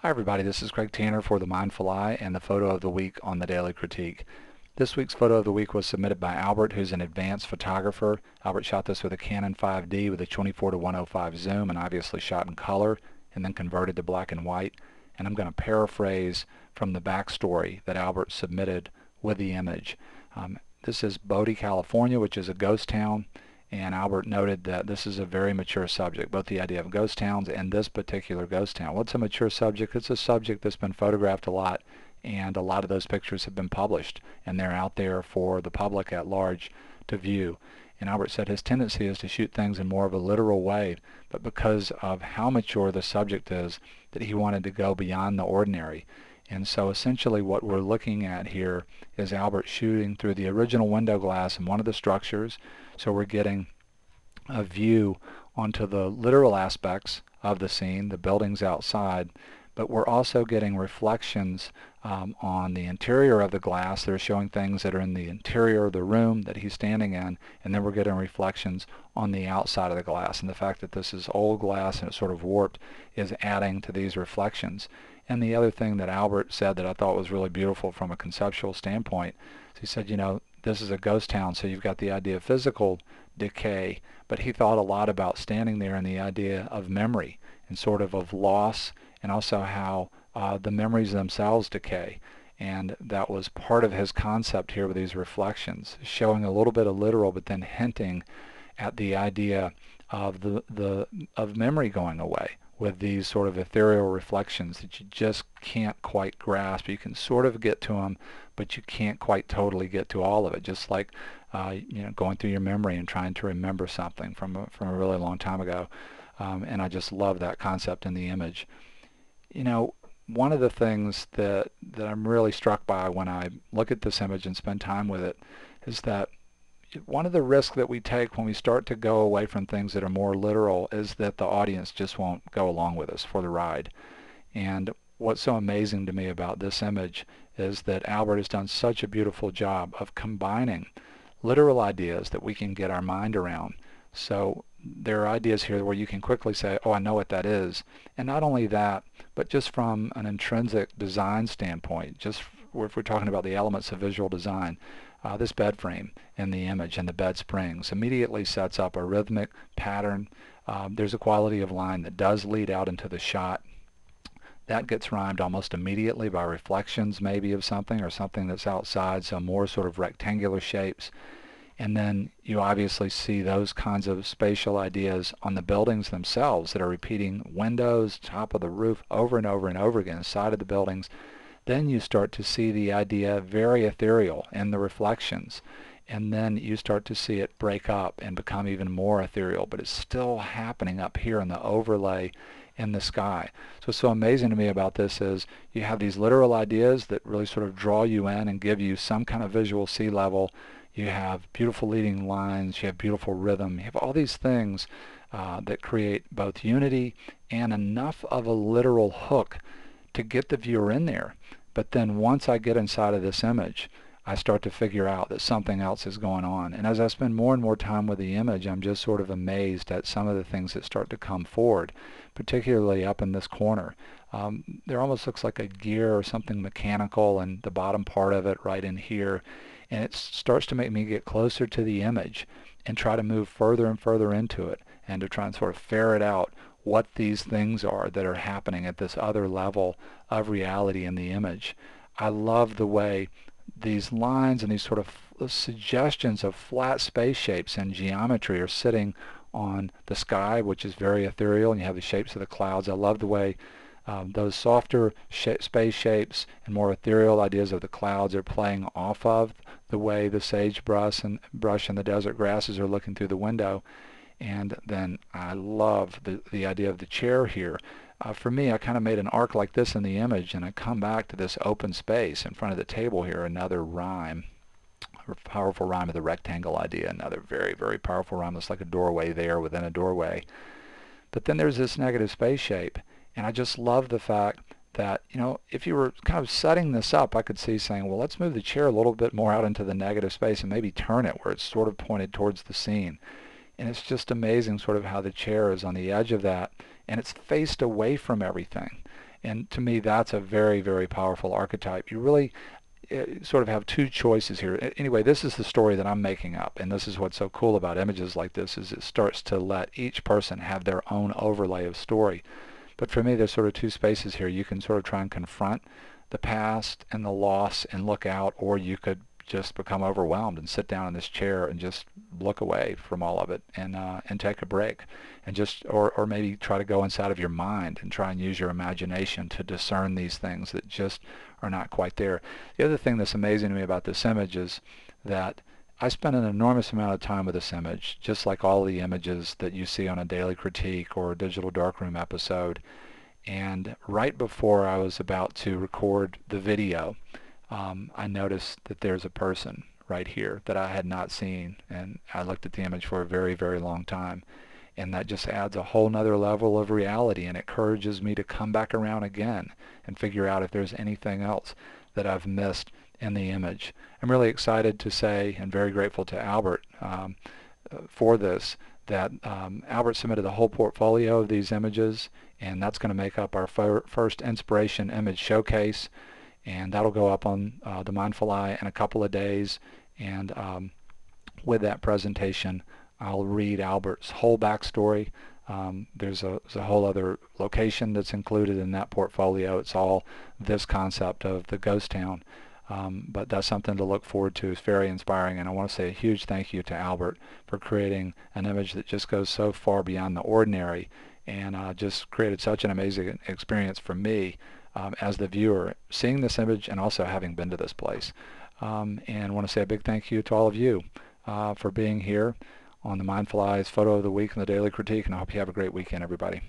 Hi everybody, this is Craig Tanner for The Mindful Eye and the photo of the week on the Daily Critique. This week's photo of the week was submitted by Albert, who's an advanced photographer. Albert shot this with a Canon 5D with a 24-105 zoom and obviously shot in color and then converted to black and white. And I'm going to paraphrase from the backstory that Albert submitted with the image. This is Bodie, California, which is a ghost town. And Albert noted that this is a very mature subject, both the idea of ghost towns and this particular ghost town. What's a mature subject? It's a subject that's been photographed a lot, and a lot of those pictures have been published, and they're out there for the public at large to view. And Albert said his tendency is to shoot things in more of a literal way, but because of how mature the subject is, that he wanted to go beyond the ordinary. And so essentially what we're looking at here is Albert shooting through the original window glass in one of the structures. So we're getting a view onto the literal aspects of the scene, the buildings outside, but we're also getting reflections on the interior of the glass. They're showing things that are in the interior of the room that he's standing in, and then we're getting reflections on the outside of the glass. And the fact that this is old glass and it's sort of warped is adding to these reflections. And the other thing that Albert said that I thought was really beautiful from a conceptual standpoint is he said, you know, this is a ghost town, so you've got the idea of physical decay, but he thought a lot about standing there and the idea of memory and sort of loss, and also how the memories themselves decay. And that was part of his concept here with these reflections, showing a little bit of literal, but then hinting at the idea of of memory going away with these sort of ethereal reflections that you just can't quite grasp. You can sort of get to them, but you can't quite totally get to all of it. Just like going through your memory and trying to remember something from a really long time ago. And I just love that concept in the image. You know, one of the things that I'm really struck by when I look at this image and spend time with it is that one of the risks that we take when we start to go away from things that are more literal is that the audience just won't go along with us for the ride. And what's so amazing to me about this image is that Albert has done such a beautiful job of combining literal ideas that we can get our mind around. So there are ideas here where you can quickly say, oh, I know what that is. And not only that, but just from an intrinsic design standpoint, just if we're talking about the elements of visual design, this bed frame in the image and the bed springs immediately sets up a rhythmic pattern. There's a quality of line that does lead out into the shot. That gets rhymed almost immediately by reflections maybe of something or something that's outside, so more sort of rectangular shapes. And then you obviously see those kinds of spatial ideas on the buildings themselves that are repeating windows, top of the roof over and over and over again, side of the buildings. Then you start to see the idea very ethereal in the reflections. And then you start to see it break up and become even more ethereal, but it's still happening up here in the overlay in the sky. So what's so amazing to me about this is you have these literal ideas that really sort of draw you in and give you some kind of visual sea level. You have beautiful leading lines, you have beautiful rhythm, you have all these things that create both unity and enough of a literal hook to get the viewer in there. But then once I get inside of this image, I start to figure out that something else is going on. And as I spend more and more time with the image, I'm just sort of amazed at some of the things that start to come forward, particularly up in this corner. There almost looks like a gear or something mechanical in the bottom part of it right in here. And it starts to make me get closer to the image and try to move further and further into it and to try and sort of ferret out what these things are that are happening at this other level of reality in the image. I love the way these lines and these sort of suggestions of flat space shapes and geometry are sitting on the sky, which is very ethereal, and you have the shapes of the clouds. I love the way those softer space shapes and more ethereal ideas of the clouds are playing off of the way the sagebrush and the desert grasses are looking through the window. And then I love the idea of the chair here. For me, I kind of made an arc like this in the image, and I come back to this open space in front of the table here, another rhyme, a powerful rhyme of the rectangle idea, another very, very powerful rhyme. It's like a doorway there within a doorway. But then there's this negative space shape, and I just love the fact that, you know, if you were kind of setting this up, I could see saying, well, let's move the chair a little bit more out into the negative space and maybe turn it where it's sort of pointed towards the scene. And it's just amazing sort of how the chair is on the edge of that, and it's faced away from everything. And to me, that's a very, very powerful archetype. You really sort of have two choices here. Anyway, this is the story that I'm making up, and this is what's so cool about images like this, is it starts to let each person have their own overlay of story. But for me, there's sort of two spaces here. You can sort of try and confront the past and the loss and look out, or you could just become overwhelmed and sit down in this chair and just look away from all of it and take a break, and just or maybe try to go inside of your mind and try and use your imagination to discern these things that just are not quite there. The other thing that's amazing to me about this image is that I spent an enormous amount of time with this image, just like all the images that you see on a daily critique or a digital darkroom episode. And right before I was about to record the video, I noticed that there's a person right here that I had not seen, and I looked at the image for a very, very long time. And that just adds a whole nother level of reality, and encourages me to come back around again and figure out if there's anything else that I've missed in the image. I'm really excited to say, and very grateful to Albert for this, that Albert submitted the whole portfolio of these images, and that's going to make up our first inspiration image showcase, and that'll go up on the Mindful Eye in a couple of days. And with that presentation, I'll read Albert's whole backstory. There's a whole other location that's included in that portfolio. It's all this concept of the ghost town. But that's something to look forward to. It's very inspiring, and I want to say a huge thank you to Albert for creating an image that just goes so far beyond the ordinary, and just created such an amazing experience for me as the viewer, seeing this image and also having been to this place. And I want to say a big thank you to all of you for being here on the Mindful Eyes Photo of the Week and the Daily Critique, and I hope you have a great weekend, everybody.